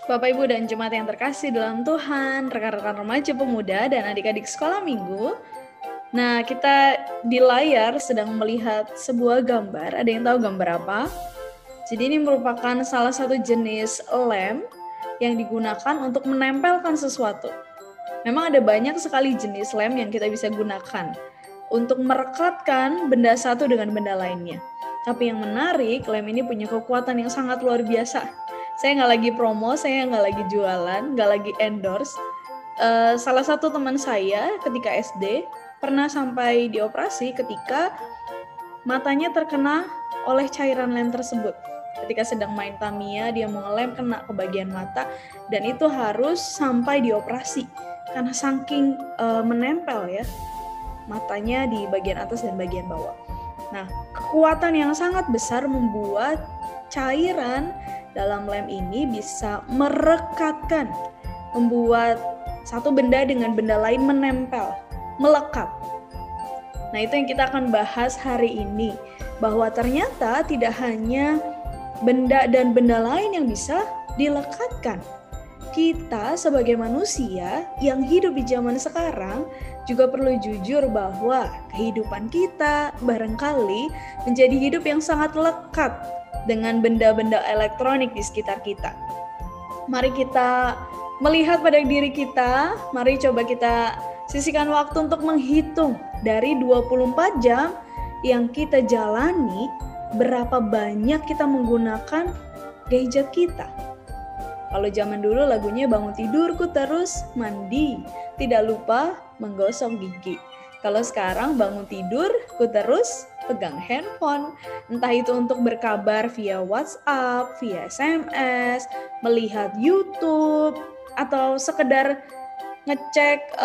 Bapak, Ibu, dan jemaat yang terkasih dalam Tuhan, rekan-rekan remaja pemuda, dan adik-adik sekolah minggu. Nah, kita di layar sedang melihat sebuah gambar. Ada yang tahu gambar apa? Jadi ini merupakan salah satu jenis lem yang digunakan untuk menempelkan sesuatu. Memang ada banyak sekali jenis lem yang kita bisa gunakan untuk merekatkan benda satu dengan benda lainnya. Tapi yang menarik, lem ini punya kekuatan yang sangat luar biasa. Saya nggak lagi promo, saya nggak lagi jualan, nggak lagi endorse. Salah satu teman saya ketika SD pernah sampai dioperasi ketika matanya terkena oleh cairan lem tersebut. Ketika sedang main Tamiya, dia mau ngelem kena ke bagian mata, dan itu harus sampai dioperasi karena saking menempel ya matanya di bagian atas dan bagian bawah. Nah, kekuatan yang sangat besar membuat cairan dalam lem ini bisa merekatkan, membuat satu benda dengan benda lain menempel, melekat. Nah, itu yang kita akan bahas hari ini, bahwa ternyata tidak hanya benda dan benda lain yang bisa dilekatkan. Kita sebagai manusia yang hidup di zaman sekarang juga perlu jujur bahwa kehidupan kita barangkali menjadi hidup yang sangat lekat dengan benda-benda elektronik di sekitar kita. Mari kita melihat pada diri kita, mari coba kita sisihkan waktu untuk menghitung dari 24 jam yang kita jalani, berapa banyak kita menggunakan gadget kita. Kalau zaman dulu lagunya bangun tidurku terus mandi, tidak lupa menggosok gigi. Kalau sekarang bangun tidur, ku terus pegang handphone. Entah itu untuk berkabar via WhatsApp, via SMS, melihat YouTube, atau sekedar ngecek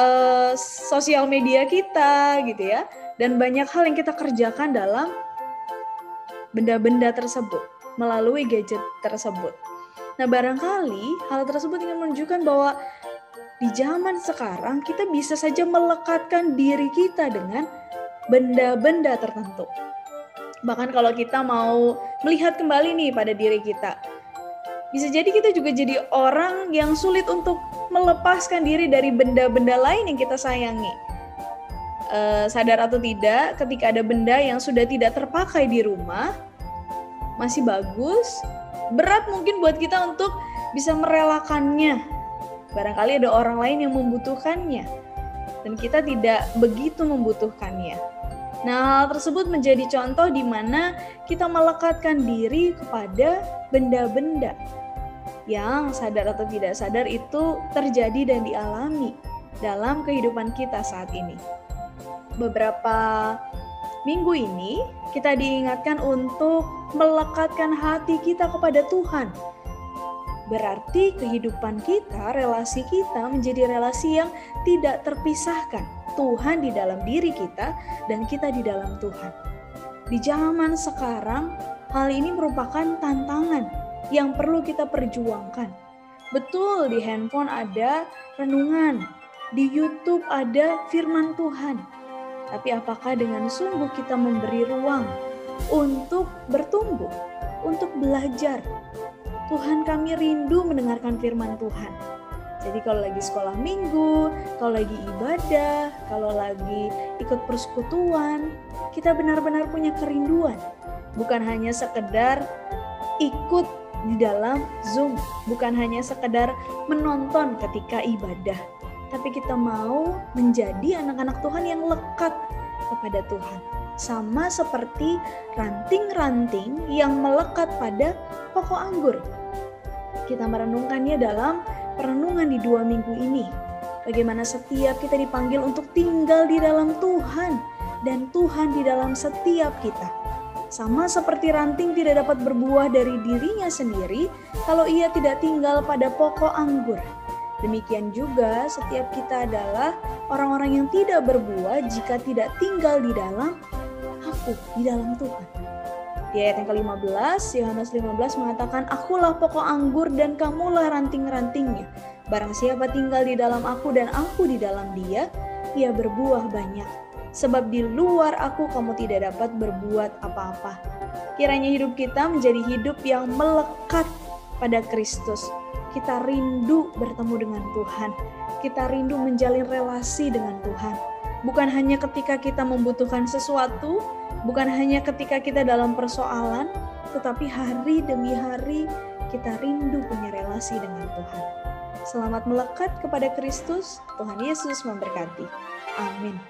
sosial media kita gitu ya. Dan banyak hal yang kita kerjakan dalam benda-benda tersebut, melalui gadget tersebut. Nah, barangkali hal tersebut ingin menunjukkan bahwa di zaman sekarang kita bisa saja melekatkan diri kita dengan benda-benda tertentu. Bahkan kalau kita mau melihat kembali nih pada diri kita, bisa jadi kita juga jadi orang yang sulit untuk melepaskan diri dari benda-benda lain yang kita sayangi. Sadar atau tidak, ketika ada benda yang sudah tidak terpakai di rumah, masih bagus, berat mungkin buat kita untuk bisa merelakannya. Barangkali ada orang lain yang membutuhkannya dan kita tidak begitu membutuhkannya. Nah, hal tersebut menjadi contoh di mana kita melekatkan diri kepada benda-benda yang sadar atau tidak sadar itu terjadi dan dialami dalam kehidupan kita saat ini. Beberapa minggu ini kita diingatkan untuk melekatkan hati kita kepada Tuhan. Berarti kehidupan kita, relasi kita menjadi relasi yang tidak terpisahkan. Tuhan di dalam diri kita dan kita di dalam Tuhan. Di zaman sekarang, hal ini merupakan tantangan yang perlu kita perjuangkan. Betul, di handphone ada renungan, di YouTube ada firman Tuhan. Tapi apakah dengan sungguh kita memberi ruang untuk bertumbuh, untuk belajar? Tuhan, kami rindu mendengarkan firman Tuhan. Jadi kalau lagi sekolah minggu, kalau lagi ibadah, kalau lagi ikut persekutuan, kita benar-benar punya kerinduan. Bukan hanya sekedar ikut di dalam Zoom, bukan hanya sekedar menonton ketika ibadah, tapi kita mau menjadi anak-anak Tuhan yang lekat kepada Tuhan. Sama seperti ranting-ranting yang melekat pada pokok anggur. Kita merenungkannya dalam perenungan di 2 minggu ini. Bagaimana setiap kita dipanggil untuk tinggal di dalam Tuhan dan Tuhan di dalam setiap kita. Sama seperti ranting tidak dapat berbuah dari dirinya sendiri kalau ia tidak tinggal pada pokok anggur. Demikian juga setiap kita adalah orang-orang yang tidak berbuah jika tidak tinggal di dalam aku, di dalam Tuhan. Di ayat yang ke-15, Yohanes 15 mengatakan, "Akulah pokok anggur dan kamulah ranting-rantingnya. Barang siapa tinggal di dalam aku dan aku di dalam dia, ia berbuah banyak. Sebab di luar aku kamu tidak dapat berbuat apa-apa." Kiranya hidup kita menjadi hidup yang melekat pada Kristus, kita rindu bertemu dengan Tuhan. Kita rindu menjalin relasi dengan Tuhan. Bukan hanya ketika kita membutuhkan sesuatu, bukan hanya ketika kita dalam persoalan, tetapi hari demi hari kita rindu punya relasi dengan Tuhan. Selamat melekat kepada Kristus. Tuhan Yesus memberkati. Amin.